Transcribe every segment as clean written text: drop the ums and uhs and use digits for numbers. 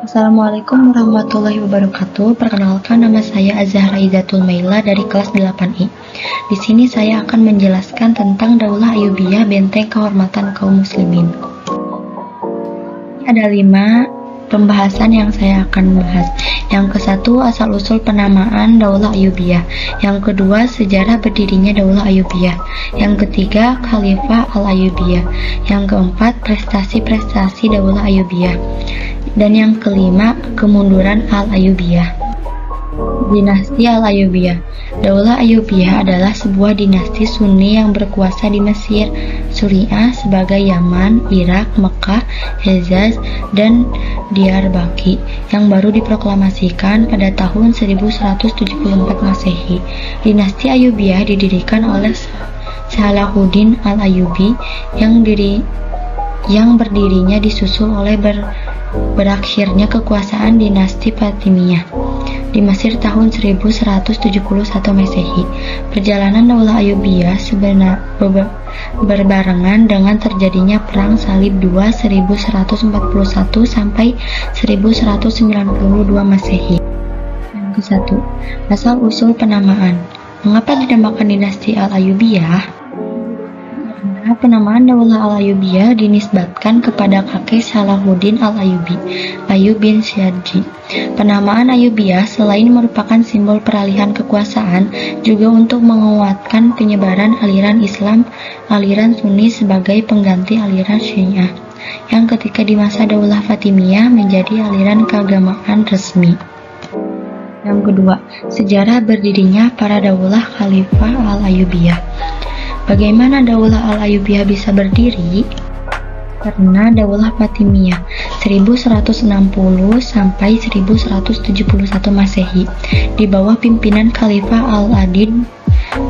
Assalamualaikum warahmatullahi wabarakatuh. Perkenalkan, nama saya Azahra Izatul Maila dari kelas 8I. Di sini saya akan menjelaskan tentang Daulah Ayyubiyah, benteng kehormatan kaum muslimin. Ada 5 pembahasan yang saya akan bahas. Yang ke-1, asal-usul penamaan Daulah Ayyubiyah. Yang kedua, sejarah berdirinya Daulah Ayyubiyah. Yang ketiga, Khalifah Al-Ayyubiyah. Yang keempat, prestasi-prestasi Daulah Ayyubiyah. Dan yang kelima, kemunduran Al-Ayyubiyah. Dinasti Al-Ayyubiyah. Daulah Ayyubiyah adalah sebuah dinasti Sunni yang berkuasa di Mesir, Suriah sebagai Yaman, Irak, Mekah, Hejaz, dan Diyarbakir yang baru diproklamasikan pada tahun 1174 Masehi. Dinasti Ayyubiyah didirikan oleh Salahuddin Al-Ayyubi yang berdirinya disusul oleh berakhirnya kekuasaan dinasti Fatimiyah di Mesir tahun 1171 Masehi. Perjalanan Daulah Ayyubiyah berbarengan dengan terjadinya Perang Salib II 1141 sampai 1192 Masehi. Yang ke-1, asal-usul penamaan. Mengapa dinamakan dinasti Al-Ayyubiyah? Penamaan Daulah Al-Ayyubiyah dinisbatkan kepada kakek Salahuddin Al-Ayyubi, Ayyub bin Syadji. Penamaan Ayyubiyah selain merupakan simbol peralihan kekuasaan, juga untuk menguatkan penyebaran aliran Islam, aliran Sunni sebagai pengganti aliran Syiah, yang ketika di masa Daulah Fatimiyah menjadi aliran keagamaan resmi. Yang kedua, sejarah berdirinya para Daulah Khalifah Al-Ayyubiyah. Bagaimana Daulah Al-Ayyubiyah bisa berdiri? Karena Daulah Fatimiyah 1160 sampai 1171 Masehi di bawah pimpinan Khalifah Al-Adil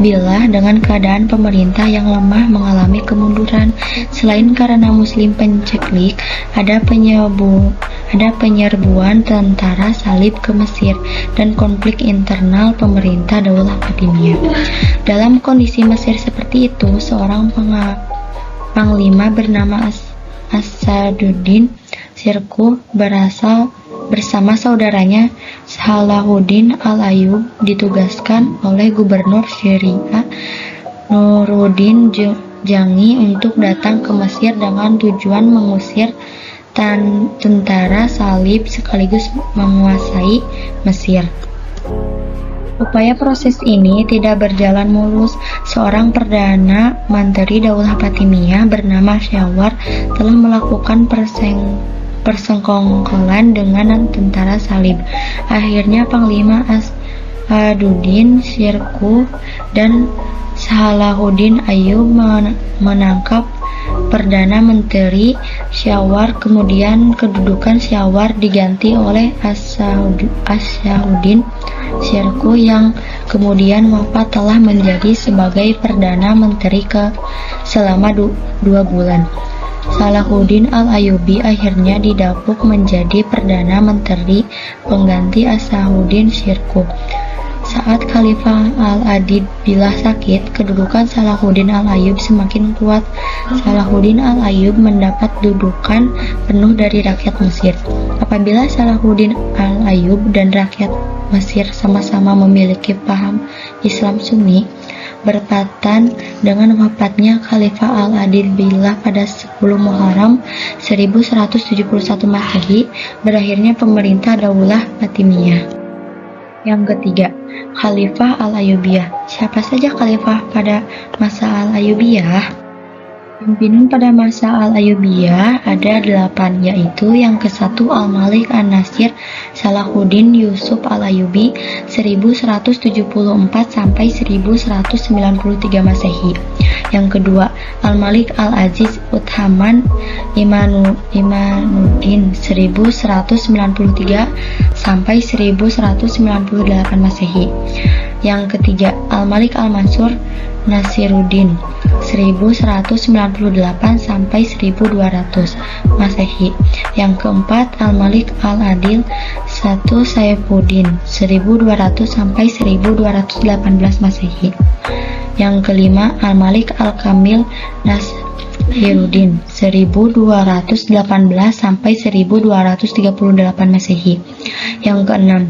Billah dengan keadaan pemerintah yang lemah mengalami kemunduran. Selain karena muslim penceklik, ada penyerbuan tentara salib ke Mesir dan konflik internal pemerintah Daulah Fatimiyah. Dalam kondisi Mesir seperti itu, seorang panglima bernama Asaduddin Syirkuh bersama saudaranya Salahuddin Al-Ayyub ditugaskan oleh Gubernur Syria Nuruddin Jangi untuk datang ke Mesir dengan tujuan mengusir tentara salib sekaligus menguasai Mesir. Upaya proses ini tidak berjalan mulus. Seorang perdana menteri Daulah Fatimiyah bernama Syawar telah melakukan persengkongkolan dengan tentara salib. Akhirnya Panglima Asaduddin Syirkuh dan Salahuddin Ayyub menangkap Perdana Menteri Syawar. Kemudian kedudukan Syawar diganti oleh Asaduddin Syirkuh yang kemudian wafat telah menjadi sebagai Perdana Menteri selama 2 bulan. Salahuddin Al-Ayyubi akhirnya didapuk menjadi Perdana Menteri pengganti Asaduddin Syirkuh. Saat Khalifah Al-Adil Billah sakit, kedudukan Salahuddin Al-Ayyub semakin kuat. Salahuddin Al-Ayyub mendapat dudukan penuh dari rakyat Mesir. Apabila Salahuddin Al-Ayyub dan rakyat Mesir sama-sama memiliki paham Islam Sunni, bertepatan dengan wafatnya Khalifah Al-Adil Billah pada 10 Muharram 1171 Masehi, berakhirnya pemerintah Daulah Fatimiyah. Yang ketiga, Khalifah Al-Ayyubiyah. Siapa saja khalifah pada masa Al-Ayyubiyah? Pimpinan pada masa Al-Ayyubiyah ada 8, yaitu yang ke-1 Al-Malik An-Nasir Salahuddin Yusuf Al-Ayyubi 1174 sampai 1193 Masehi. Yang kedua, Al-Malik Al-Aziz Uthman Imanuddin 1193 sampai 1198 Masehi. Yang ketiga, Al-Malik Al-Mansur Nasiruddin 1198 sampai 1200 Masehi. Yang keempat, Al-Malik Al-Adil I Saifuddin 1200 sampai 1218 Masehi. Yang kelima, Al-Malik Al-Kamil Khairuddin 1218 sampai 1238 Masehi. Yang keenam,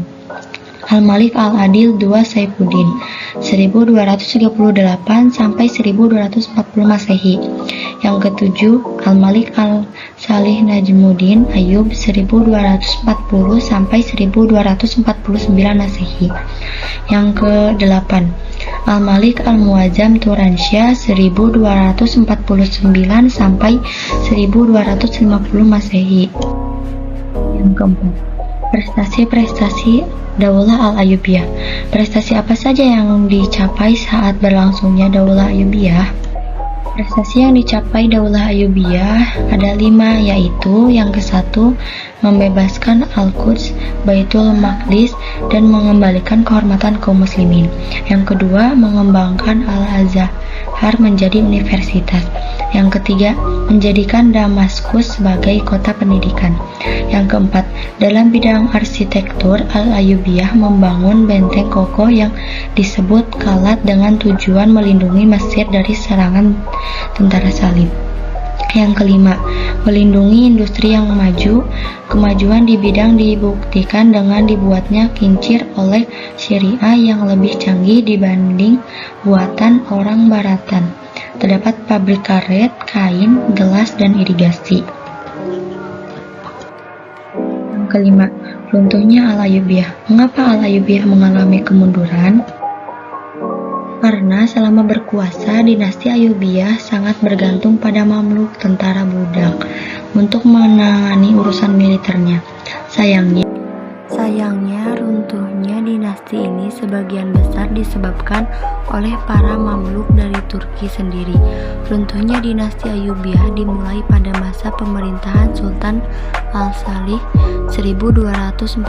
Al-Malik Al-Adil II Saifuddin 1238 sampai 1240 Masehi. Yang ketujuh, Al-Malik Al-Salih Najmuddin Ayyub 1240 sampai 1249 Masehi. Yang kedelapan, Al-Malik Al-Muazzam Turansyah 1249 sampai 1250 Masehi. Yang keempat, prestasi-prestasi Daulah Al-Ayyubiyah. Prestasi apa saja yang dicapai saat berlangsungnya Daulah Ayyubiyah? Prestasi yang dicapai Daulah Ayyubiyah ada 5, yaitu yang ke-1, membebaskan Al-Quds, Baitul Maqdis, dan mengembalikan kehormatan kaum muslimin. Yang kedua, mengembangkan Al-Azhar menjadi universitas. Yang ketiga, menjadikan Damaskus sebagai kota pendidikan. Yang keempat, dalam bidang arsitektur, Al-Ayyubiyah membangun benteng kokoh yang disebut Kalat dengan tujuan melindungi Mesir dari serangan tentara salib. Yang kelima, melindungi industri yang maju. Kemajuan di bidang dibuktikan dengan dibuatnya kincir oleh Syariah yang lebih canggih dibanding buatan orang baratan. Terdapat pabrik karet, kain, gelas, dan irigasi. Yang kelima, runtuhnya Al-Ayyubiyah. Mengapa Al-Ayyubiyah mengalami kemunduran? Karena selama berkuasa, dinasti Ayyubiyah sangat bergantung pada Mamluk, tentara budak, untuk menangani urusan militernya. Sayangnya, runtuhnya dinasti ini sebagian besar disebabkan oleh para Mamluk dari Turki sendiri. Runtuhnya dinasti Ayyubiyah dimulai pada masa pemerintahan Sultan Al-Salih 1240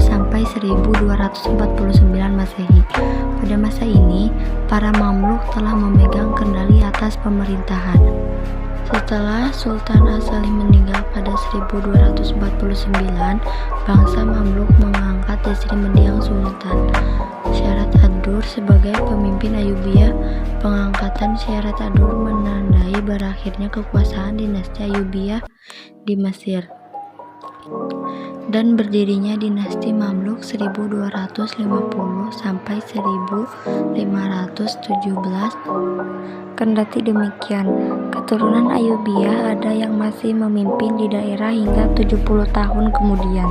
sampai 1249 Masehi. Pada masa ini, para Mamluk telah memegang kendali atas pemerintahan. Setelah Sultan Al-Salih meninggal pada 1249, bangsa Mamluk mengangkat istri mendiang Sultan Syarat ad-Dur sebagai pemimpin Ayyubiyah. Pengangkatan Syarat ad-Dur menandai berakhirnya kekuasaan dinasti Ayyubiyah di Mesir dan berdirinya dinasti Mamluk 1250 sampai 1517. Kendati demikian, keturunan Ayyubiyah ada yang masih memimpin di daerah hingga 70 tahun kemudian.